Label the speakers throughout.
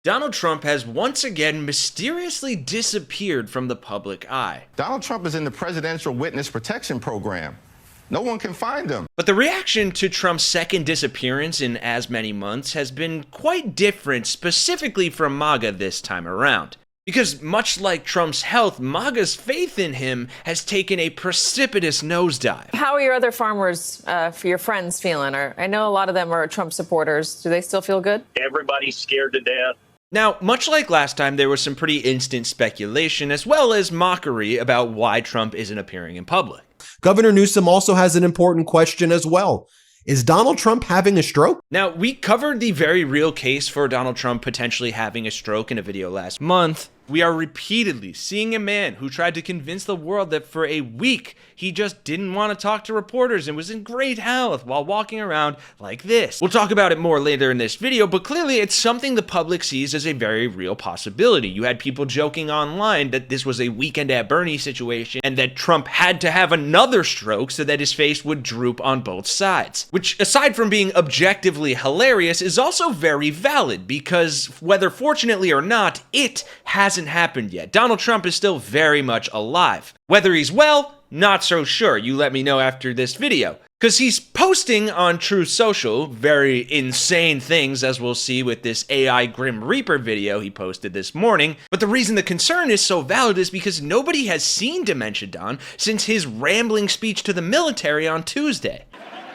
Speaker 1: Donald Trump has once again mysteriously disappeared from the public eye.
Speaker 2: Donald Trump is in the Presidential Witness Protection Program. No one can find him.
Speaker 1: But the reaction to Trump's second disappearance in as many months has been quite different, specifically from MAGA this time around. Because much like Trump's health, MAGA's faith in him has taken a precipitous nosedive.
Speaker 3: How are your other farmers, for your friends, feeling? I know a lot of them are Trump supporters. Do they still feel good?
Speaker 4: Everybody's scared to death.
Speaker 1: Now, much like last time, there was some pretty instant speculation as well as mockery about why Trump isn't appearing in public.
Speaker 5: Governor Newsom also has an important question as well. Is Donald Trump having a stroke?
Speaker 1: Now, we covered the very real case for Donald Trump potentially having a stroke in a video last month. We are repeatedly seeing a man who tried to convince the world that for a week he just didn't want to talk to reporters and was in great health while walking around like this. We'll talk about it more later in this video, but clearly it's something the public sees as a very real possibility. You had people joking online that this was a Weekend at Bernie situation and that Trump had to have another stroke so that his face would droop on both sides. Which, aside from being objectively hilarious, is also very valid because whether fortunately or not, it hasn't happened yet. Donald Trump is still very much alive. Whether he's well, not so sure. You let me know after this video. Because he's posting on Truth Social very insane things, as we'll see with this AI Grim Reaper video he posted this morning. But the reason the concern is so valid is because nobody has seen Dementia Don since his rambling speech to the military on Tuesday.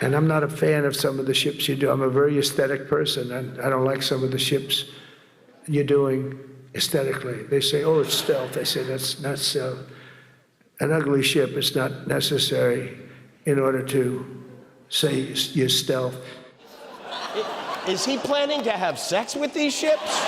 Speaker 6: And I'm not a fan of some of the ships you do. I'm a very aesthetic person, and I don't like some of the ships you're doing aesthetically. They say, oh, it's stealth. I say, that's not stealth. An ugly ship is not necessary in order to say you're stealth.
Speaker 7: Is he planning to have sex with these ships?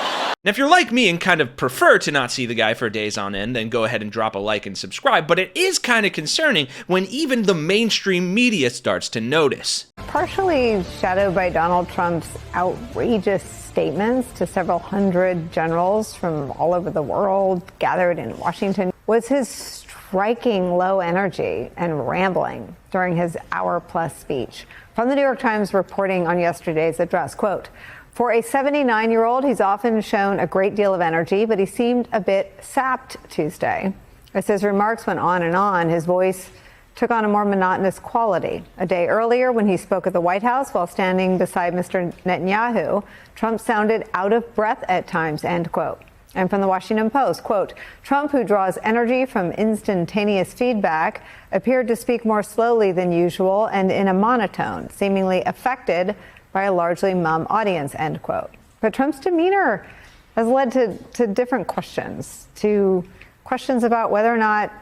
Speaker 1: Now, if you're like me and kind of prefer to not see the guy for days on end, then go ahead and drop a like and subscribe, but it is kind of concerning when even the mainstream media starts to notice.
Speaker 8: Partially shadowed by Donald Trump's outrageous statements to several hundred generals from all over the world gathered in Washington was his striking low energy and rambling during his hour-plus speech. From the New York Times reporting on yesterday's address, quote, for a 79-year-old, he's often shown a great deal of energy, but he seemed a bit sapped Tuesday. As his remarks went on, his voice took on a more monotonous quality. A day earlier, when he spoke at the White House while standing beside Mr. Netanyahu, Trump sounded out of breath at times, end quote. And from the Washington Post, quote, Trump, who draws energy from instantaneous feedback, appeared to speak more slowly than usual and in a monotone, seemingly affected by a largely mum audience, end quote. But Trump's demeanor has led to different questions, to questions about whether or not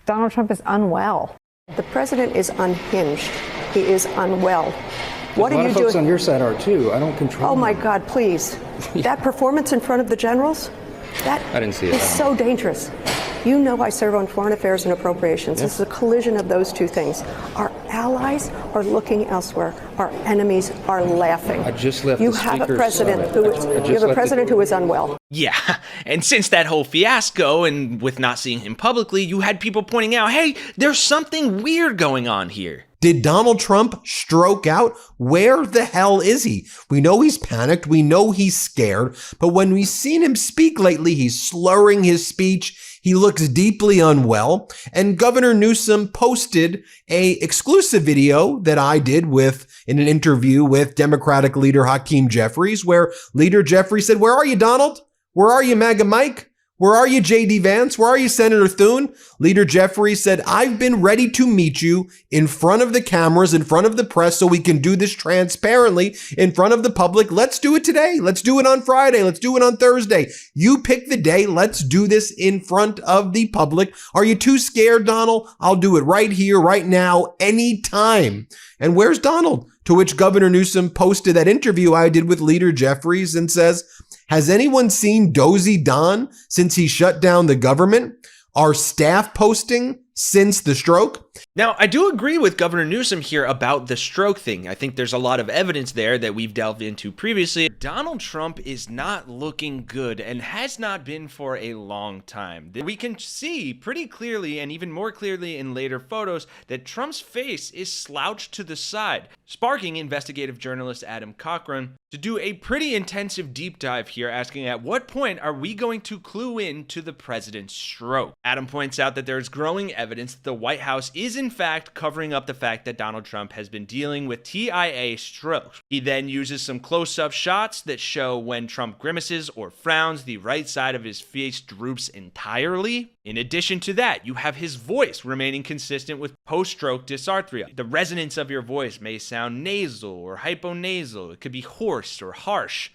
Speaker 8: Donald Trump is unwell.
Speaker 9: The president is unhinged. He is unwell.
Speaker 10: What are you doing? A lot of folks on your side are too. I don't control.
Speaker 9: Oh my God, please. That performance in front of the generals, that
Speaker 10: I didn't see it.
Speaker 9: is so dangerous. You know I serve on foreign affairs and appropriations.
Speaker 10: Yep.
Speaker 9: This is a collision of those two things. Our allies are looking elsewhere. Our enemies are laughing.
Speaker 10: I just left
Speaker 9: you
Speaker 10: the
Speaker 9: have a
Speaker 10: speaker's,
Speaker 9: president who is you have a president who is unwell.
Speaker 1: Yeah, and since that whole fiasco and with not seeing him publicly, you had people pointing out, hey, there's something weird going on here.
Speaker 5: Did Donald Trump stroke out? Where the hell is he? We know he's panicked. We know he's scared. But when we've seen him speak lately, he's slurring his speech. He looks deeply unwell. And Governor Newsom posted a exclusive video that I did in an interview with Democratic leader Hakeem Jeffries, where Leader Jeffries said, where are you, Donald? Where are you, MAGA Mike? Where are you, J.D. Vance? Where are you, Senator Thune? Leader Jeffries said, I've been ready to meet you in front of the cameras, in front of the press, so we can do this transparently in front of the public. Let's do it today. Let's do it on Friday. Let's do it on Thursday. You pick the day. Let's do this in front of the public. Are you too scared, Donald? I'll do it right here, right now, anytime. And where's Donald? To which Governor Newsom posted that interview I did with Leader Jeffries and says, has anyone seen Dozy Don since he shut down the government? Our staff posting since the stroke.
Speaker 1: Now, I do agree with Governor Newsom here about the stroke thing. I think there's a lot of evidence there that we've delved into previously. Donald Trump is not looking good and has not been for a long time. We can see pretty clearly, and even more clearly in later photos, that Trump's face is slouched to the side, sparking investigative journalist Adam Cochran to do a pretty intensive deep dive here, asking at what point are we going to clue in to the president's stroke? Adam points out that there is growing evidence that the White House is in fact covering up the fact that Donald Trump has been dealing with TIA stroke. He then uses some close-up shots that show when Trump grimaces or frowns, the right side of his face droops entirely. In addition to that, you have his voice remaining consistent with post-stroke dysarthria. The resonance of your voice may sound nasal or hyponasal. It could be hoarse or harsh.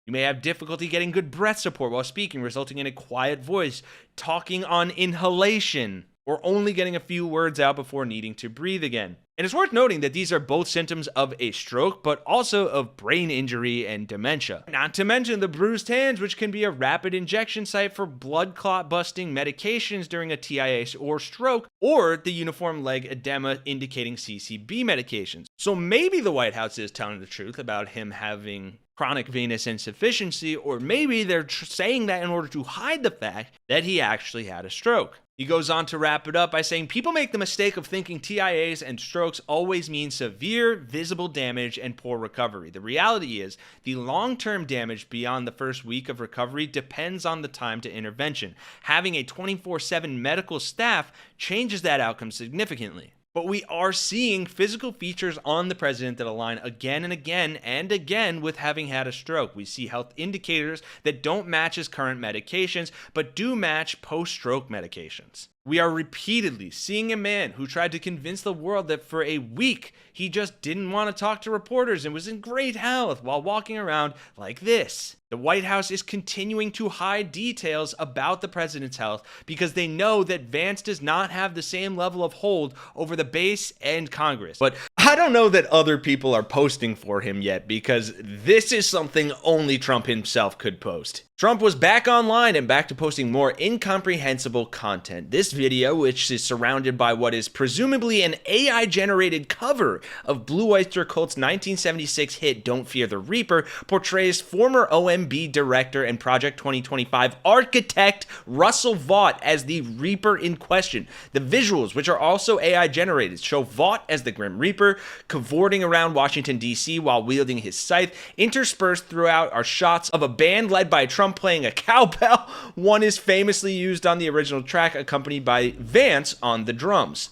Speaker 1: You may have difficulty getting good breath support while speaking, resulting in a quiet voice, talking on inhalation, or only getting a few words out before needing to breathe again. And it's worth noting that these are both symptoms of a stroke, but also of brain injury and dementia. Not to mention the bruised hands, which can be a rapid injection site for blood clot busting medications during a TIA or stroke, or the uniform leg edema indicating CCB medications. So maybe the White House is telling the truth about him having chronic venous insufficiency, or maybe they're saying that in order to hide the fact that he actually had a stroke. He goes on to wrap it up by saying, people make the mistake of thinking TIAs and strokes always mean severe, visible damage and poor recovery. The reality is, the long-term damage beyond the first week of recovery depends on the time to intervention. Having a 24/7 medical staff changes that outcome significantly. But we are seeing physical features on the president that align again and again and again with having had a stroke. We see health indicators that don't match his current medications, but do match post-stroke medications. We are repeatedly seeing a man who tried to convince the world that for a week he just didn't want to talk to reporters and was in great health while walking around like this. The White House is continuing to hide details about the president's health because they know that Vance does not have the same level of hold over the base and Congress. But I don't know that other people are posting for him yet, because this is something only Trump himself could post. Trump was back online and back to posting more incomprehensible content. This video, which is surrounded by what is presumably an AI-generated cover of Blue Oyster Cult's 1976 hit Don't Fear the Reaper, portrays former OMB director and Project 2025 architect Russell Vought as the Reaper in question. The visuals, which are also AI-generated, show Vought as the Grim Reaper, cavorting around Washington, D.C. while wielding his scythe. Interspersed throughout are shots of a band led by Trump playing a cowbell. One is famously used on the original track, accompanied by Vance on the drums.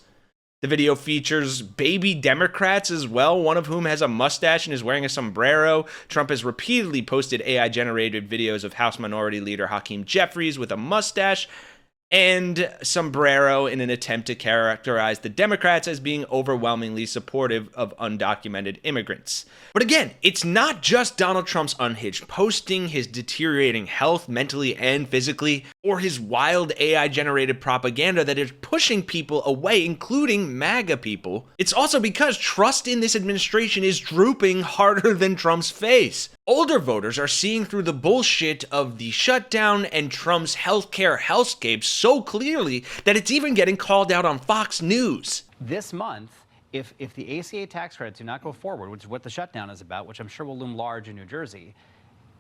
Speaker 1: The video features baby Democrats as well, one of whom has a mustache and is wearing a sombrero. Trump has repeatedly posted AI-generated videos of House Minority Leader Hakeem Jeffries with a mustache and sombrero in an attempt to characterize the Democrats as being overwhelmingly supportive of undocumented immigrants. But again, it's not just Donald Trump's unhinged posting, his deteriorating health mentally and physically, or his wild AI-generated propaganda that is pushing people away, including MAGA people. It's also because trust in this administration is drooping harder than Trump's face. Older voters are seeing through the bullshit of the shutdown and Trump's healthcare hellscape so clearly that it's even getting called out on Fox News.
Speaker 11: This month, if the ACA tax credits do not go forward, which is what the shutdown is about, which I'm sure will loom large in New Jersey,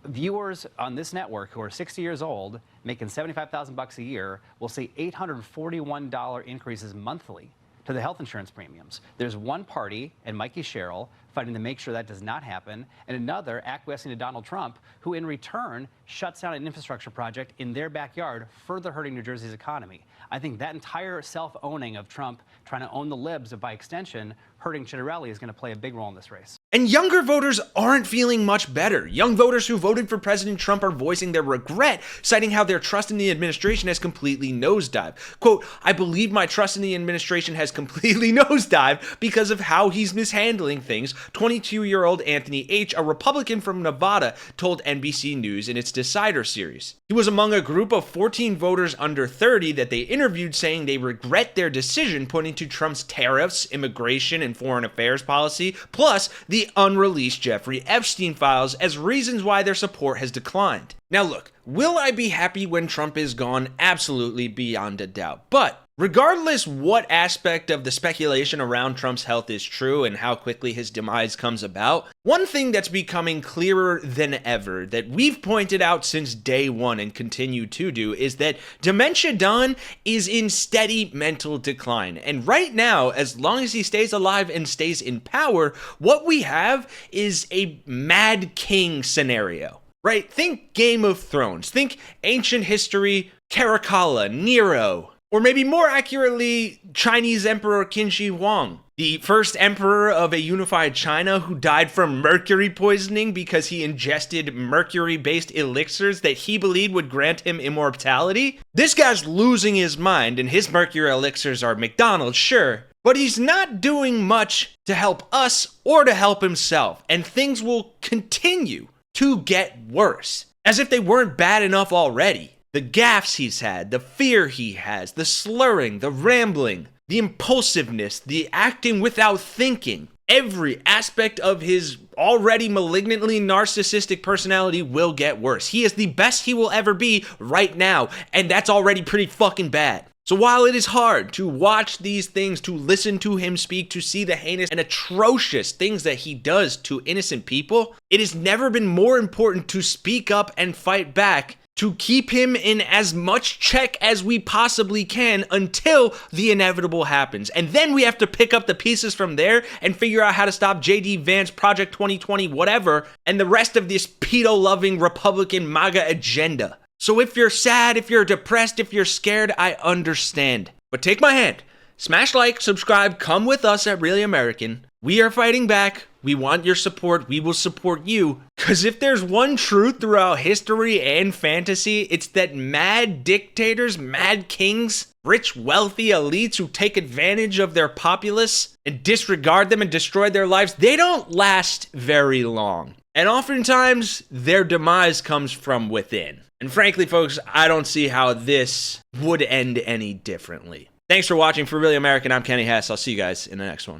Speaker 11: viewers on this network who are 60 years old, making $75,000 a year, will see $841 increases monthly to the health insurance premiums. There's one party, and Mikey Sherrill, fighting to make sure that does not happen, and another acquiescing to Donald Trump, who in return shuts down an infrastructure project in their backyard, further hurting New Jersey's economy. I think that entire self-owning of Trump trying to own the libs, by extension, hurting Citarelli, is going to play a big role in this race.
Speaker 1: And younger voters aren't feeling much better. Young voters who voted for President Trump are voicing their regret, citing how their trust in the administration has completely nosedived. Quote, "I believe my trust in the administration has completely nosedived because of how he's mishandling things," 22-year-old Anthony H., a Republican from Nevada, told NBC News in its Decider series. He was among a group of 14 voters under 30 that they interviewed, saying they regret their decision, pointing to Trump's tariffs, immigration, and foreign affairs policy, plus the unreleased Jeffrey Epstein files as reasons why their support has declined. Now look, will I be happy when Trump is gone? Absolutely, beyond a doubt. But Regardless what aspect of the speculation around Trump's health is true and how quickly his demise comes about, one thing that's becoming clearer than ever that we've pointed out since day one and continue to do is that Dementia Don is in steady mental decline. And right now, as long as he stays alive and stays in power, what we have is a Mad King scenario. Right? Think Game of Thrones. Think ancient history, Caracalla, Nero. Or maybe more accurately, Chinese Emperor Qin Shi Huang, the first emperor of a unified China who died from mercury poisoning because he ingested mercury-based elixirs that he believed would grant him immortality. This guy's losing his mind, and his mercury elixirs are McDonald's, sure, but he's not doing much to help us or to help himself, and things will continue to get worse, as if they weren't bad enough already. The gaffes he's had, the fear he has, the slurring, the rambling, the impulsiveness, the acting without thinking. Every aspect of his already malignantly narcissistic personality will get worse. He is the best he will ever be right now, and that's already pretty fucking bad. So while it is hard to watch these things, to listen to him speak, to see the heinous and atrocious things that he does to innocent people, it has never been more important to speak up and fight back, to keep him in as much check as we possibly can until the inevitable happens. And then we have to pick up the pieces from there and figure out how to stop J.D. Vance, Project 2020, whatever, and the rest of this pedo-loving Republican MAGA agenda. So if you're sad, if you're depressed, if you're scared, I understand. But take my hand. Smash like, subscribe, come with us at Really American. We are fighting back. We want your support. We will support you. Because if there's one truth throughout history and fantasy, it's that mad dictators, mad kings, rich, wealthy elites who take advantage of their populace and disregard them and destroy their lives, they don't last very long. And oftentimes, their demise comes from within. And frankly, folks, I don't see how this would end any differently. Thanks for watching. For Really American, I'm Kenny Hesse. I'll see you guys in the next one.